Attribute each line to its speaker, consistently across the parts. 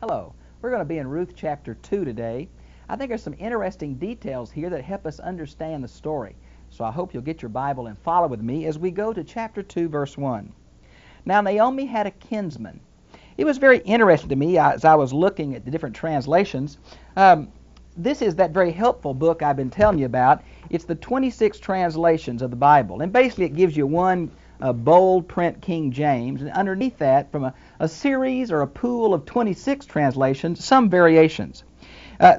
Speaker 1: Hello. We're going to be in Ruth chapter 2 today. I think there's some interesting details here that help us understand the story. So I hope you'll get your Bible and follow with me as we go to chapter 2, verse 1. Now Naomi had a kinsman. It was very interesting to me as I was looking at the different translations. This is that very helpful book I've been telling you about. It's the 26 translations of the Bible. And basically it gives you one bold print King James, and underneath that, from a series or a pool of 26 translations, some variations.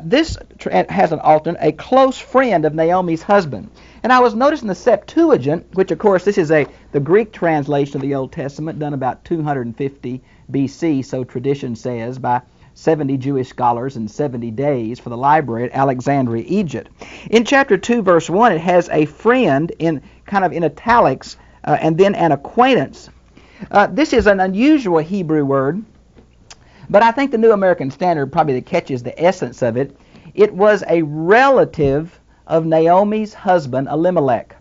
Speaker 1: This has an alternate, a close friend of Naomi's husband. And I was noticing the Septuagint, which of course this is the Greek translation of the Old Testament, done about 250 BC, so tradition says, by 70 Jewish scholars in 70 days for the library at Alexandria, Egypt. In chapter 2, verse 1, it has a friend in kind of in italics, and then an acquaintance. This is an unusual Hebrew word, but I think the New American Standard probably catches the essence of it. It was a relative of Naomi's husband, Elimelech.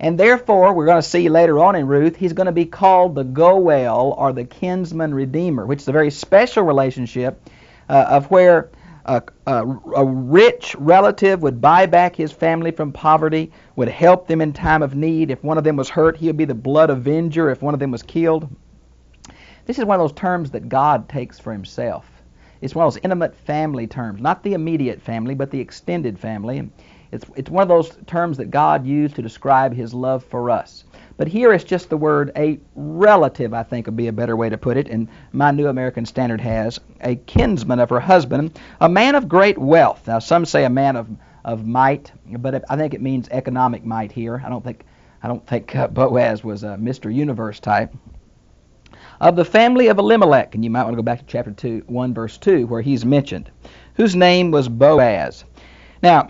Speaker 1: And therefore, we're going to see later on in Ruth, he's going to be called the Goel, or the kinsman redeemer, which is a very special relationship of where a rich relative would buy back his family from poverty, would help them in time of need. If one of them was hurt, he would be the blood avenger if one of them was killed. This is one of those terms that God takes for himself. It's one of those intimate family terms, not the immediate family, but the extended family. It's one of those terms that God used to describe his love for us. But here it's just the word a relative, I think would be a better way to put it, and my New American Standard has a kinsman of her husband, a man of great wealth. Now some say a man of might, but I think it means economic might here. I don't think Boaz was a Mr. Universe type. Of the family of Elimelech, and you might want to go back to chapter 2, 1 verse 2, where he's mentioned, whose name was Boaz. Now,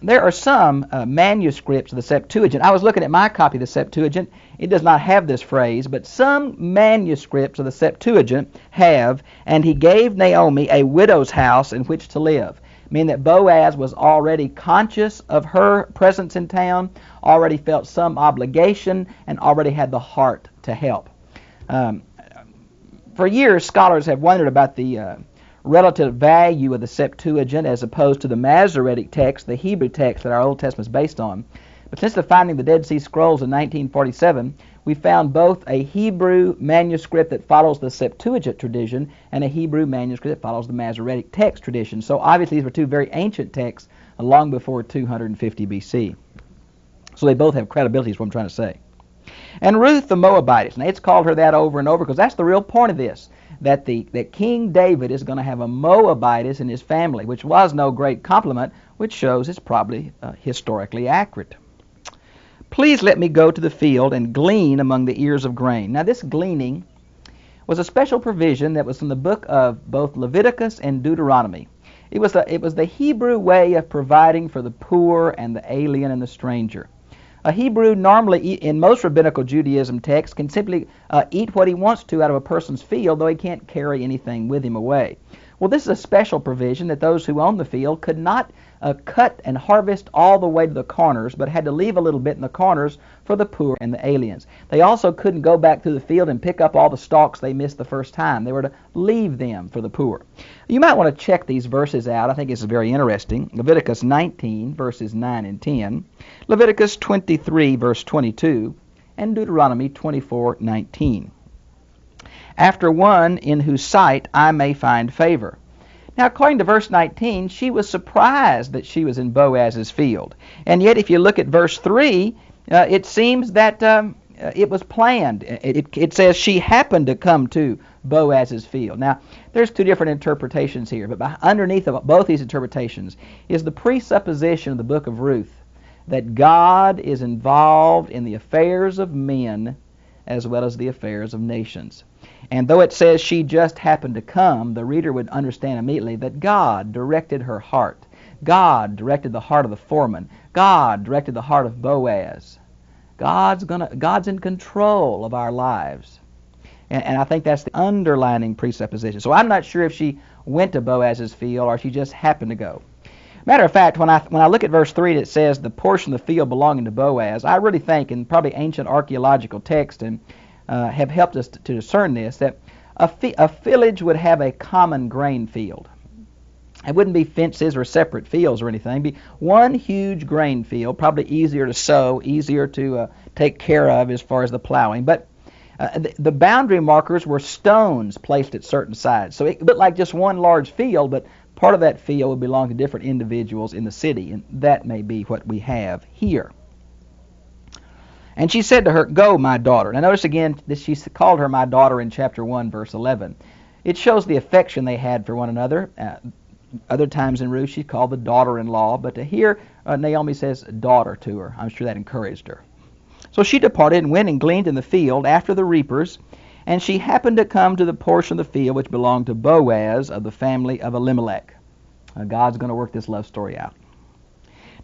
Speaker 1: there are some manuscripts of the Septuagint. I was looking at my copy of the Septuagint. It does not have this phrase, but some manuscripts of the Septuagint have, and he gave Naomi a widow's house in which to live, meaning that Boaz was already conscious of her presence in town, already felt some obligation, and already had the heart to help. For years, scholars have wondered about the relative value of the Septuagint as opposed to the Masoretic text, the Hebrew text that our Old Testament is based on. But since the finding of the Dead Sea Scrolls in 1947, we found both a Hebrew manuscript that follows the Septuagint tradition and a Hebrew manuscript that follows the Masoretic text tradition. So obviously these were two very ancient texts long before 250 BC. So they both have credibility is what I'm trying to say. And Ruth the Moabitess. Now it's called her that over and over because that's the real point of this, that King David is going to have a Moabitess in his family, which was no great compliment, which shows it's probably historically accurate. Please let me go to the field and glean among the ears of grain. Now this gleaning was a special provision that was in the book of both Leviticus and Deuteronomy. It was the Hebrew way of providing for the poor and the alien and the stranger. A Hebrew normally, in most rabbinical Judaism texts, can simply eat what he wants to out of a person's field, though he can't carry anything with him away. Well, this is a special provision that those who own the field could not cut and harvest all the way to the corners, but had to leave a little bit in the corners for the poor and the aliens. They also couldn't go back through the field and pick up all the stalks they missed the first time. They were to leave them for the poor. You might want to check these verses out. I think it's very interesting. Leviticus 19, verses 9 and 10. Leviticus 23, verse 22. And Deuteronomy 24, 19. After one in whose sight I may find favor. Now, according to verse 19, she was surprised that she was in Boaz's field. And yet, if you look at verse 3, it seems that it was planned. It says she happened to come to Boaz's field. Now, there's two different interpretations here, but underneath of both these interpretations is the presupposition of the book of Ruth that God is involved in the affairs of men as well as the affairs of nations. And though it says she just happened to come, the reader would understand immediately that God directed her heart. God directed the heart of the foreman. God directed the heart of Boaz. God's in control of our lives. And I think that's the underlining presupposition. So I'm not sure if she went to Boaz's field or if she just happened to go. Matter of fact, when I look at verse 3 that says the portion of the field belonging to Boaz, I really think, and probably ancient archaeological text and have helped us to discern this, that a village would have a common grain field. It wouldn't be fences or separate fields or anything. It'd be one huge grain field, probably easier to sow, easier to take care of as far as the plowing. But the boundary markers were stones placed at certain sides. So it looked like just one large field, but part of that field would belong to different individuals in the city, and that may be what we have here. And she said to her, "Go, my daughter." Now notice again that she called her my daughter in chapter 1, verse 11. It shows the affection they had for one another. Other times in Ruth, she's called the daughter-in-law, but to hear Naomi says daughter to her, I'm sure that encouraged her. So she departed and went and gleaned in the field after the reapers, and she happened to come to the portion of the field which belonged to Boaz of the family of Elimelech. God's going to work this love story out.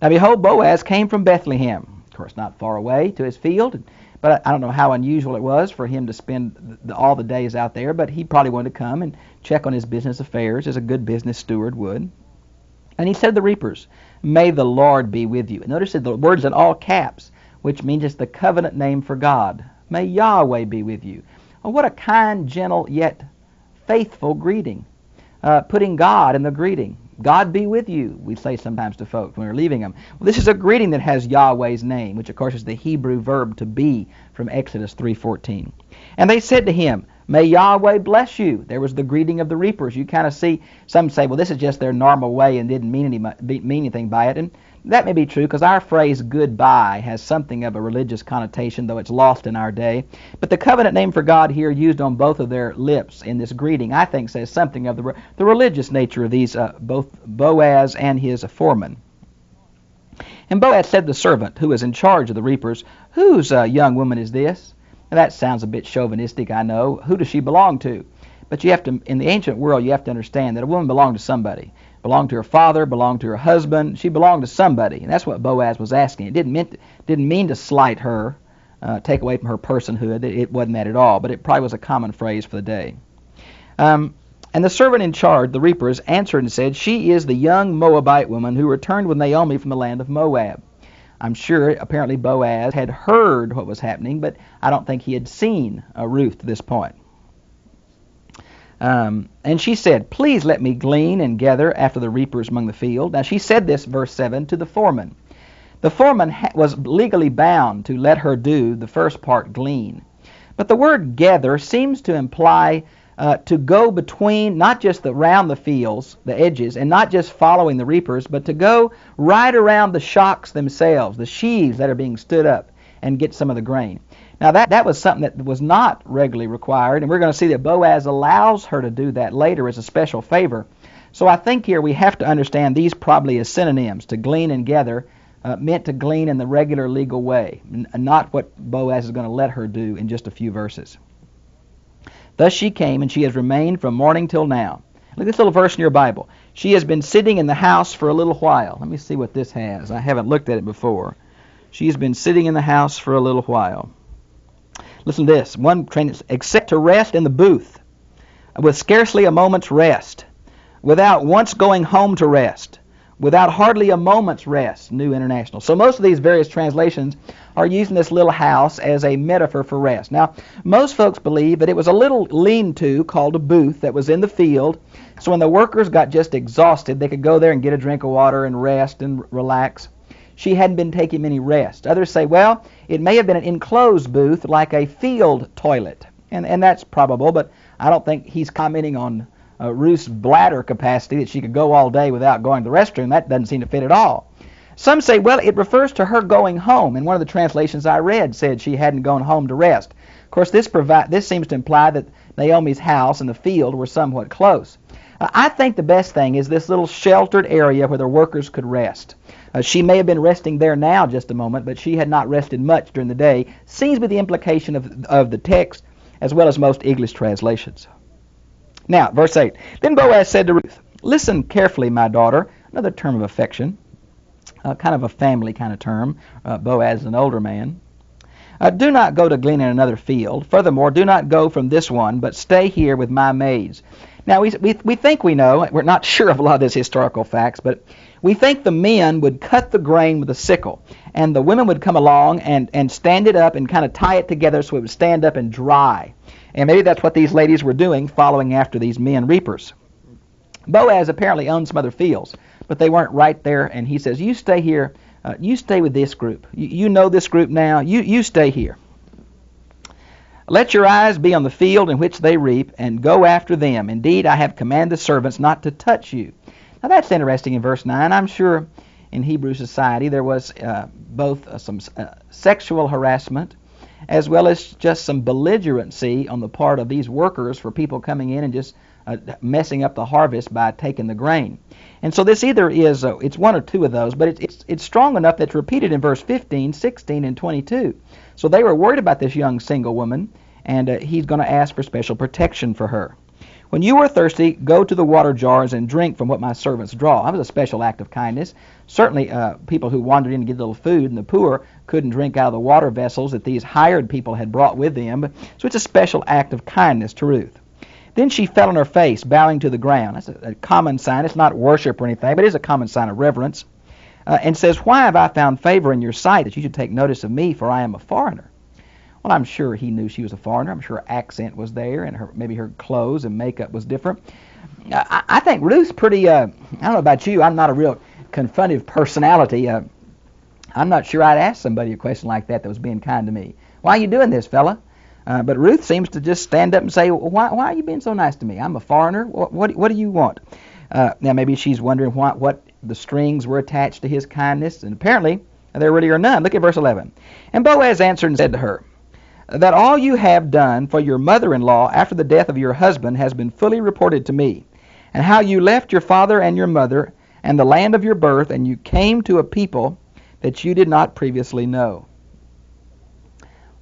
Speaker 1: Now behold, Boaz came from Bethlehem, of course not far away, to his field, but I don't know how unusual it was for him to spend all the days out there, but he probably wanted to come and check on his business affairs as a good business steward would. And he said to the reapers, "May the Lord be with you." And notice that the word's in all caps, which means it's the covenant name for God. May Yahweh be with you. Oh, what a kind, gentle, yet faithful greeting. Putting God in the greeting. God be with you, we say sometimes to folks when we're leaving them. Well, this is a greeting that has Yahweh's name, which of course is the Hebrew verb to be from Exodus 3:14. And they said to him, "May Yahweh bless you." There was the greeting of the reapers. You kind of see, some say, well, this is just their normal way and didn't mean anything by it. And that may be true because our phrase goodbye has something of a religious connotation, though it's lost in our day. But the covenant name for God here used on both of their lips in this greeting, I think, says something of the religious nature of these, both Boaz and his foreman. And Boaz said to the servant who was in charge of the reapers, "Whose young woman is this?" Now that sounds a bit chauvinistic, I know. Who does she belong to? But you have to, in the ancient world, you have to understand that a woman belonged to somebody. Belonged to her father, belonged to her husband. She belonged to somebody, and that's what Boaz was asking. It didn't mean to slight her, take away from her personhood. It wasn't that at all, but it probably was a common phrase for the day. And the servant in charge, the reapers, answered and said, "She is the young Moabite woman who returned with Naomi from the land of Moab." I'm sure apparently Boaz had heard what was happening, but I don't think he had seen Ruth to this point. And she said, "Please let me glean and gather after the reapers among the field." Now she said this, verse 7, to the foreman. The foreman was legally bound to let her do the first part, glean. But the word gather seems to imply to go between, not just around the fields, the edges, and not just following the reapers, but to go right around the shocks themselves, the sheaves that are being stood up, and get some of the grain. Now that was something that was not regularly required, and we're going to see that Boaz allows her to do that later as a special favor. So I think here we have to understand these probably as synonyms. To glean and gather meant to glean in the regular legal way, and not what Boaz is going to let her do in just a few verses. Thus she came, and she has remained from morning till now. Look at this little verse in your Bible. She has been sitting in the house for a little while. Let me see what this has. I haven't looked at it before. She has been sitting in the house for a little while. Listen to this. One train, except to rest in the booth, with scarcely a moment's rest, without once going home to rest, without hardly a moment's rest, New International. So most of these various translations are using this little house as a metaphor for rest. Now, most folks believe that it was a little lean-to called a booth that was in the field, so when the workers got just exhausted, they could go there and get a drink of water and rest and relax. She hadn't been taking many rest. Others say, well, it may have been an enclosed booth like a field toilet, and that's probable, but I don't think he's commenting on Ruth's bladder capacity, that she could go all day without going to the restroom. That doesn't seem to fit at all. Some say, well, it refers to her going home, and one of the translations I read said she hadn't gone home to rest. Of course, this seems to imply that Naomi's house and the field were somewhat close. I think the best thing is this little sheltered area where the workers could rest. She may have been resting there now just a moment, but she had not rested much during the day. Seems to be the implication of the text, as well as most English translations. Now, verse 8. Then Boaz said to Ruth, "Listen carefully, my daughter," another term of affection, kind of a family kind of term. Boaz is an older man. "Do not go to glean in another field. Furthermore, do not go from this one, but stay here with my maids." Now, we think we know, we're not sure of a lot of these historical facts, but We think the men would cut the grain with a sickle, and the women would come along and stand it up and kind of tie it together so it would stand up and dry. And maybe that's what these ladies were doing, following after these men reapers. Boaz apparently owned some other fields, but they weren't right there, and he says, you stay here, you stay with this group. You know this group now, you stay here. Let your eyes be on the field in which they reap, and go after them. Indeed, I have commanded the servants not to touch you. Now that's interesting in verse 9. I'm sure in Hebrew society there was both some sexual harassment as well as just some belligerency on the part of these workers for people coming in and just messing up the harvest by taking the grain. And so this either is, it's one or two of those, but it's strong enough that it's repeated in verse 15, 16, and 22. So they were worried about this young single woman, and he's going to ask for special protection for her. When you are thirsty, go to the water jars and drink from what my servants draw. That was a special act of kindness. Certainly people who wandered in to get a little food, and the poor couldn't drink out of the water vessels that these hired people had brought with them. So it's a special act of kindness to Ruth. Then she fell on her face, bowing to the ground. That's a common sign. It's not worship or anything, but it is a common sign of reverence. And says, why have I found favor in your sight that you should take notice of me, for I am a foreigner? Well, I'm sure he knew she was a foreigner. I'm sure her accent was there, and maybe her clothes and makeup was different. I think Ruth's pretty, I don't know about you, I'm not a real confrontive personality. I'm not sure I'd ask somebody a question like that was being kind to me. Why are you doing this, fella? But Ruth seems to just stand up and say, why are you being so nice to me? I'm a foreigner. What do you want? Now, maybe she's wondering what the strings were attached to his kindness, and apparently there really are none. Look at verse 11. And Boaz answered and said to her, that all you have done for your mother-in-law after the death of your husband has been fully reported to me, and how you left your father and your mother and the land of your birth, and you came to a people that you did not previously know.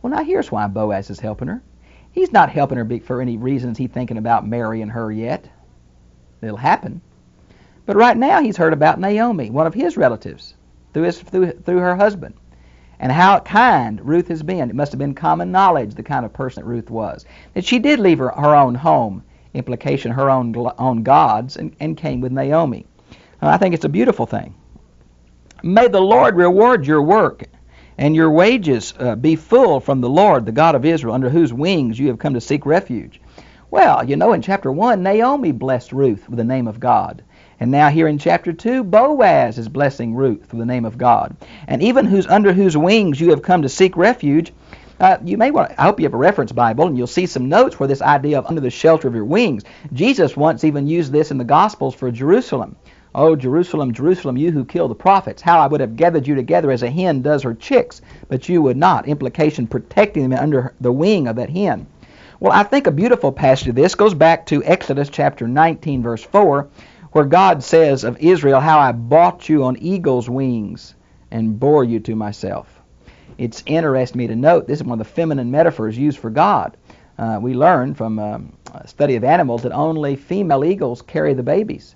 Speaker 1: Well, now here's why Boaz is helping her. He's not helping her for any reasons he's thinking about marrying her yet. It'll happen. But right now he's heard about Naomi, one of his relatives, through her husband, and how kind Ruth has been. It must have been common knowledge, the kind of person that Ruth was, that she did leave her own home, implication her own gods, and came with Naomi. I think it's a beautiful thing. May the Lord reward your work, and your wages be full from the Lord, the God of Israel, under whose wings you have come to seek refuge. Well, you know, in chapter 1, Naomi blessed Ruth with the name of God. And now here in chapter 2, Boaz is blessing Ruth with the name of God. And even under whose wings you have come to seek refuge, you may want to, I hope you have a reference Bible, and you'll see some notes where this idea of under the shelter of your wings. Jesus once even used this in the Gospels for Jerusalem. Oh, Jerusalem, Jerusalem, you who kill the prophets, how I would have gathered you together as a hen does her chicks, but you would not. Implication, protecting them under the wing of that hen. Well, I think a beautiful passage of this goes back to Exodus chapter 19, verse 4, where God says of Israel, how I bought you on eagle's wings and bore you to myself. It's interesting to me to note this is one of the feminine metaphors used for God. We learn from a study of animals that only female eagles carry the babies.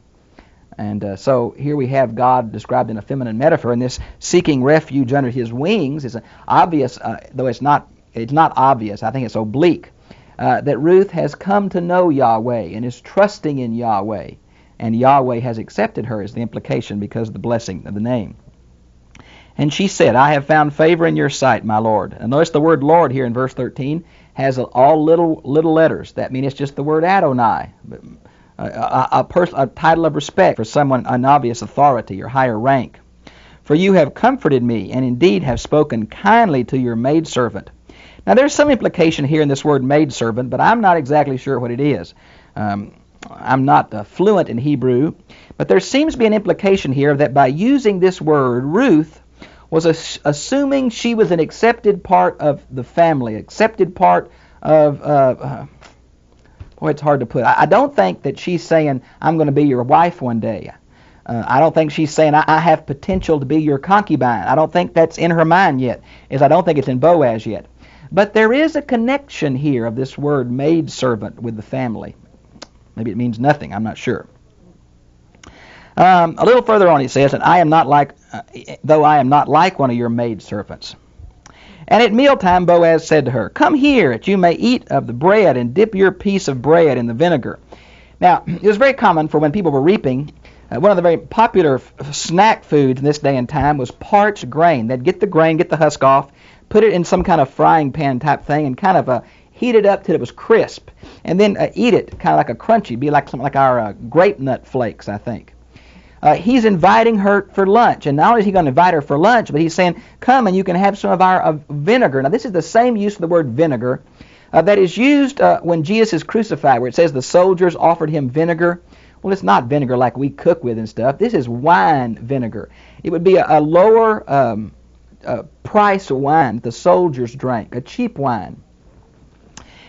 Speaker 1: And so here we have God described in a feminine metaphor, and this seeking refuge under his wings is obvious, though it's not obvious, I think it's oblique, that Ruth has come to know Yahweh and is trusting in Yahweh. And Yahweh has accepted her, is the implication, because of the blessing of the name. And she said, I have found favor in your sight, my Lord. And notice the word Lord here in verse 13 has all little letters. That means it's just the word Adonai, a title of respect for someone, an obvious authority or higher rank. For you have comforted me, and indeed have spoken kindly to your maidservant. Now there's some implication here in this word maidservant, but I'm not exactly sure what it is. I'm not fluent in Hebrew, but there seems to be an implication here that by using this word, Ruth was assuming she was an accepted part of the family, accepted part of, boy, it's hard to put. I don't think that she's saying, I'm going to be your wife one day. I don't think she's saying, I have potential to be your concubine. I don't think that's in her mind yet, as I don't think it's in Boaz yet. But there is a connection here of this word maidservant with the family. Maybe it means nothing, I'm not sure. A little further on it says, and I am not like, though I am not like one of your maidservants. And at mealtime Boaz said to her, come here, that you may eat of the bread, and dip your piece of bread in the vinegar. Now, it was very common for when people were reaping, One of the very popular snack foods in this day and time was parched grain. They'd get the grain, get the husk off, put it in some kind of frying pan type thing, and kind of heat it up till it was crisp, and then eat it kind of like a crunchy, be like something like our grape nut flakes, I think. He's inviting her for lunch, and not only is he going to invite her for lunch, but he's saying, come and you can have some of our vinegar. Now this is the same use of the word vinegar that is used when Jesus is crucified, where it says the soldiers offered him vinegar. Well, it's not vinegar like we cook with and stuff. This is wine vinegar. It would be a lower price wine the soldiers drank, a cheap wine.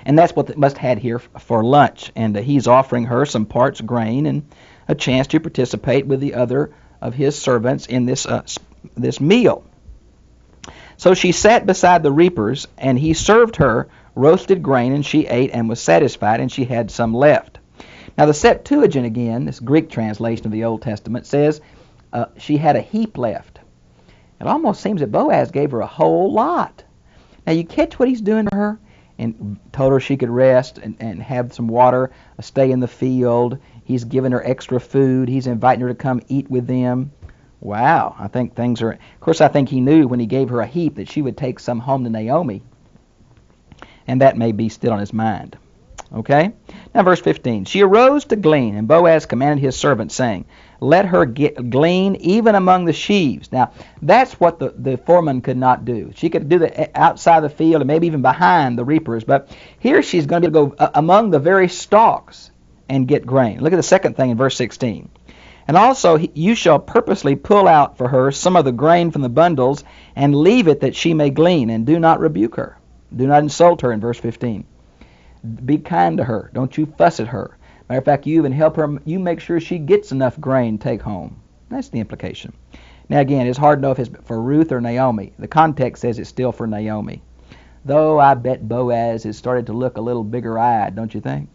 Speaker 1: And that's what they must have had here for lunch. And he's offering her some parched grain and a chance to participate with the other of his servants in this meal. So she sat beside the reapers, and he served her roasted grain, and she ate and was satisfied, and she had some left. Now the Septuagint again, this Greek translation of the Old Testament, says she had a heap left. It almost seems that Boaz gave her a whole lot. Now you catch what he's doing to her? And told her she could rest and have some water, stay in the field. He's giving her extra food. He's inviting her to come eat with them. Wow, I think things are... Of course, I think he knew when he gave her a heap that she would take some home to Naomi. And that may be still on his mind. Okay? Now, verse 15. She arose to glean, and Boaz commanded his servant, saying, let her glean even among the sheaves. Now, that's what the foreman could not do. She could do the outside the field and maybe even behind the reapers, but here she's going to go among the very stalks and get grain. Look at the second thing in verse 16. And also you shall purposely pull out for her some of the grain from the bundles and leave it that she may glean, and do not rebuke her. Do not insult her in verse 15. Be kind to her. Don't you fuss at her. Matter of fact, you even help her. You make sure she gets enough grain to take home. That's the implication. Now again, it's hard to know if it's for Ruth or Naomi. The context says it's still for Naomi. Though I bet Boaz has started to look a little bigger-eyed, don't you think?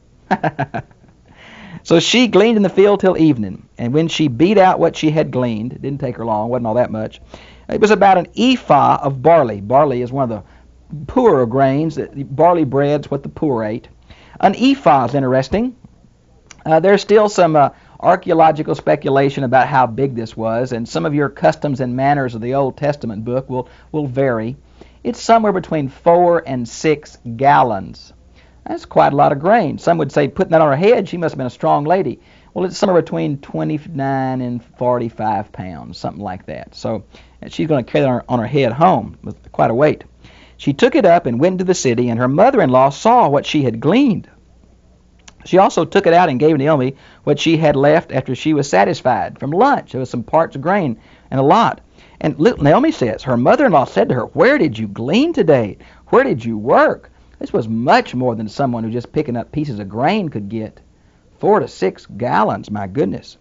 Speaker 1: So she gleaned in the field till evening, and when she beat out what she had gleaned, it didn't take her long, wasn't all that much. It was about an ephah of barley. Barley is one of the poorer grains. Barley bread's what the poor ate. An ephah is interesting. There's still some archaeological speculation about how big this was, and some of your customs and manners of the Old Testament book will vary. It's somewhere between 4 and 6 gallons. That's quite a lot of grain. Some would say, putting that on her head, she must have been a strong lady. Well, it's somewhere between 29 and 45 pounds, something like that. So she's going to carry that on her head home with quite a weight. She took it up and went into the city, and her mother-in-law saw what she had gleaned. She also took it out and gave Naomi what she had left after she was satisfied from lunch. There was some parched grain and a lot. And Naomi says, her mother-in-law said to her, where did you glean today? Where did you work? This was much more than someone who just picking up pieces of grain could get. 4 to 6 gallons, my goodness.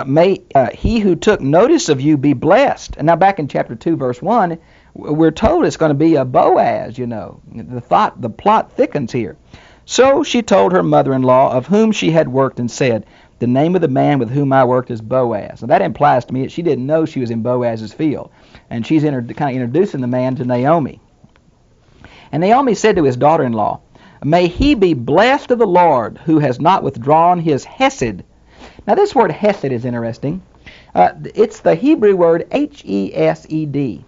Speaker 1: May he who took notice of you be blessed. And now back in chapter 2, verse 1, we're told it's going to be a Boaz, you know. The plot thickens here. So she told her mother-in-law of whom she had worked and said, the name of the man with whom I worked is Boaz. Now that implies to me that she didn't know she was in Boaz's field. And she's kind of introducing the man to Naomi. And Naomi said to his daughter-in-law, may he be blessed of the Lord who has not withdrawn his hesed. Now this word hesed is interesting. It's the Hebrew word H-E-S-E-D.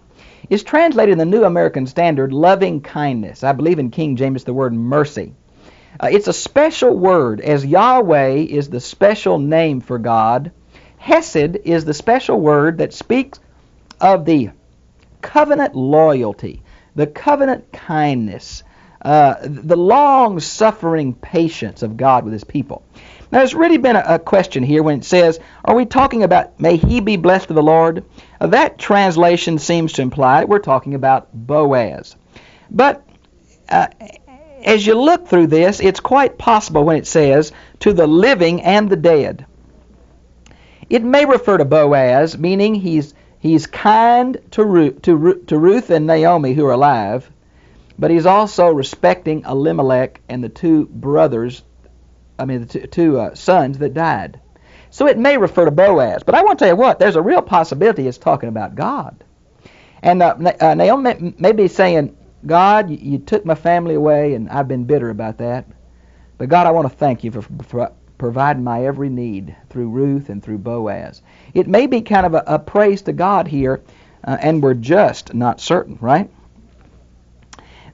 Speaker 1: It's translated in the New American Standard, loving kindness. I believe in King James the word mercy. It's a special word, as Yahweh is the special name for God. Hesed is the special word that speaks of the covenant loyalty, the covenant kindness, the long-suffering patience of God with his people. Now, there's really been a question here when it says, are we talking about, may he be blessed of the Lord? That translation seems to imply we're talking about Boaz. But as you look through this, it's quite possible when it says, to the living and the dead. It may refer to Boaz, meaning he's kind to Ruth and Naomi who are alive, but he's also respecting Elimelech and the two sons that died. So it may refer to Boaz. But I want to tell you what, there's a real possibility it's talking about God. And Naomi may be saying, God, you took my family away, and I've been bitter about that. But God, I want to thank you for providing my every need through Ruth and through Boaz. It may be kind of a praise to God here, and we're just not certain, right?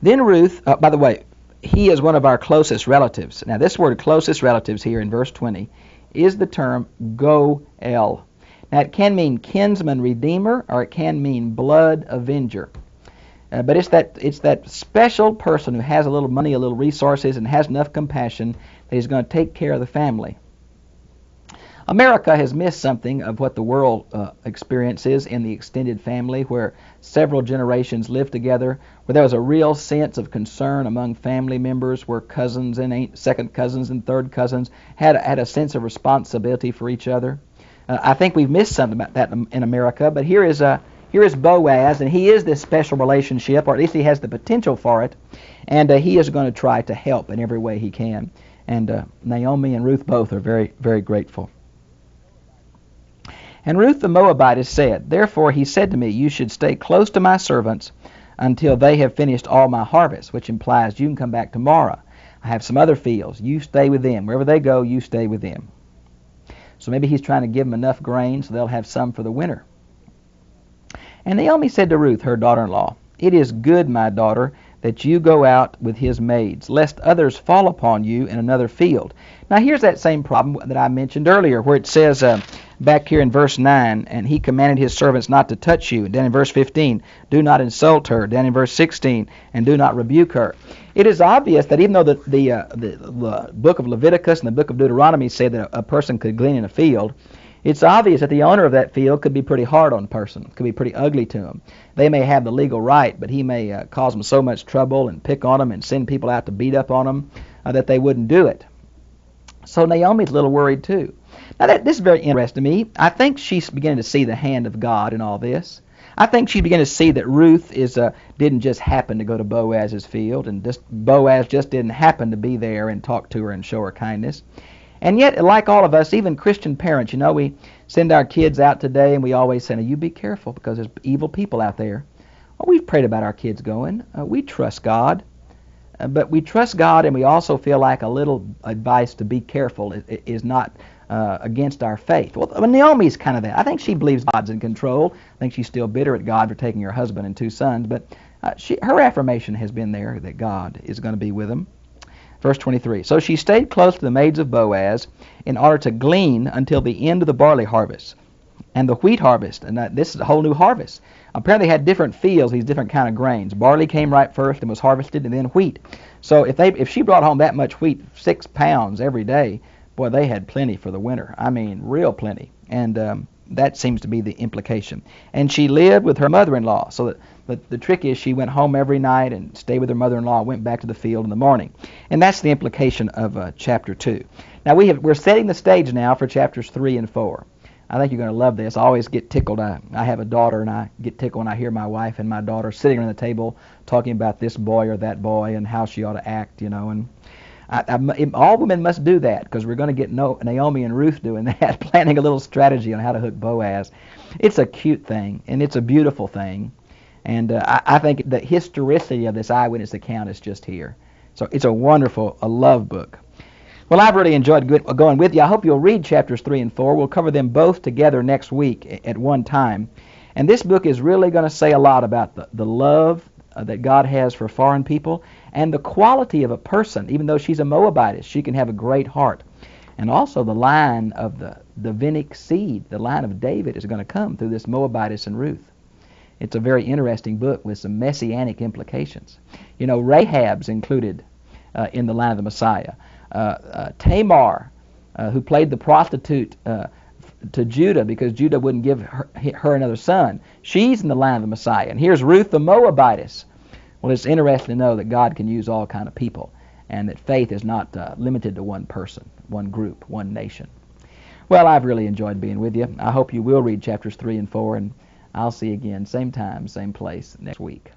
Speaker 1: Then Ruth, by the way, he is one of our closest relatives. Now, this word closest relatives here in verse 20 is the term goel. Now, it can mean kinsman redeemer, or it can mean blood avenger. But it's that special person who has a little money, a little resources, and has enough compassion that he's going to take care of the family. America has missed something of what the world experiences in the extended family, where several generations live together, where there was a real sense of concern among family members, where cousins and second cousins and third cousins had a sense of responsibility for each other. I think we've missed something about that in America, but here is Boaz, and he is this special relationship, or at least he has the potential for it, and he is going to try to help in every way he can. And Naomi and Ruth both are very, very grateful. And Ruth the Moabitess said, "Therefore he said to me, you should stay close to my servants until they have finished all my harvest," which implies you can come back tomorrow. I have some other fields. You stay with them. Wherever they go, you stay with them. So maybe he's trying to give them enough grain so they'll have some for the winter. And Naomi said to Ruth, her daughter-in-law, "It is good, my daughter, that you go out with his maids, lest others fall upon you in another field." Now here's that same problem that I mentioned earlier, where it says back here in verse 9, "And he commanded his servants not to touch you." Down in verse 15, "Do not insult her." Down in verse 16, "And do not rebuke her." It is obvious that even though the book of Leviticus and the book of Deuteronomy say that a person could glean in a field, it's obvious that the owner of that field could be pretty hard on a person, could be pretty ugly to him. They may have the legal right, but he may cause them so much trouble and pick on them and send people out to beat up on them that they wouldn't do it. So Naomi's a little worried too. Now this is very interesting to me. I think she's beginning to see the hand of God in all this. I think she's beginning to see that Ruth didn't just happen to go to Boaz's field, and Boaz just didn't happen to be there and talk to her and show her kindness. And yet, like all of us, even Christian parents, we send our kids out today and we always say, "You be careful because there's evil people out there." Well, we've prayed about our kids going. We trust God. But we trust God, and we also feel like a little advice to be careful is not against our faith. Well, Naomi's kind of that. I think she believes God's in control. I think she's still bitter at God for taking her husband and 2 sons, but her affirmation has been there that God is going to be with them. Verse 23, "So she stayed close to the maids of Boaz in order to glean until the end of the barley harvest and the wheat harvest." And this is a whole new harvest. Apparently they had different fields, these different kind of grains. Barley came right first and was harvested, and then wheat. So if she brought home that much wheat, 6 pounds every day, boy, they had plenty for the winter. I mean, real plenty. And that seems to be the implication. "And she lived with her mother-in-law." So the trick is she went home every night and stayed with her mother-in-law and went back to the field in the morning. And that's the implication of chapter 2. Now we're setting the stage now for chapters 3 and 4. I think you're going to love this. I always get tickled. I have a daughter, and I get tickled when I hear my wife and my daughter sitting around the table talking about this boy or that boy and how she ought to act, And all women must do that, because we're going to get Naomi and Ruth doing that, planning a little strategy on how to hook Boaz. It's a cute thing, and it's a beautiful thing. And I think the historicity of this eyewitness account is just here. So it's a wonderful, love book. Well, I've really enjoyed going with you. I hope you'll read chapters 3 and 4. We'll cover them both together next week at one time. And this book is really going to say a lot about the love that God has for foreign people and the quality of a person. Even though she's a Moabitess, she can have a great heart. And also the line of the Davidic seed, the line of David, is going to come through this Moabitess and Ruth. It's a very interesting book with some messianic implications. Rahab's included in the line of the Messiah. Tamar, who played the prostitute to Judah because Judah wouldn't give her another son. She's in the line of the Messiah. And here's Ruth the Moabitess. Well, it's interesting to know that God can use all kind of people, and that faith is not limited to one person, one group, one nation. Well, I've really enjoyed being with you. I hope you will read chapters 3 and 4, and I'll see you again, same time, same place, next week.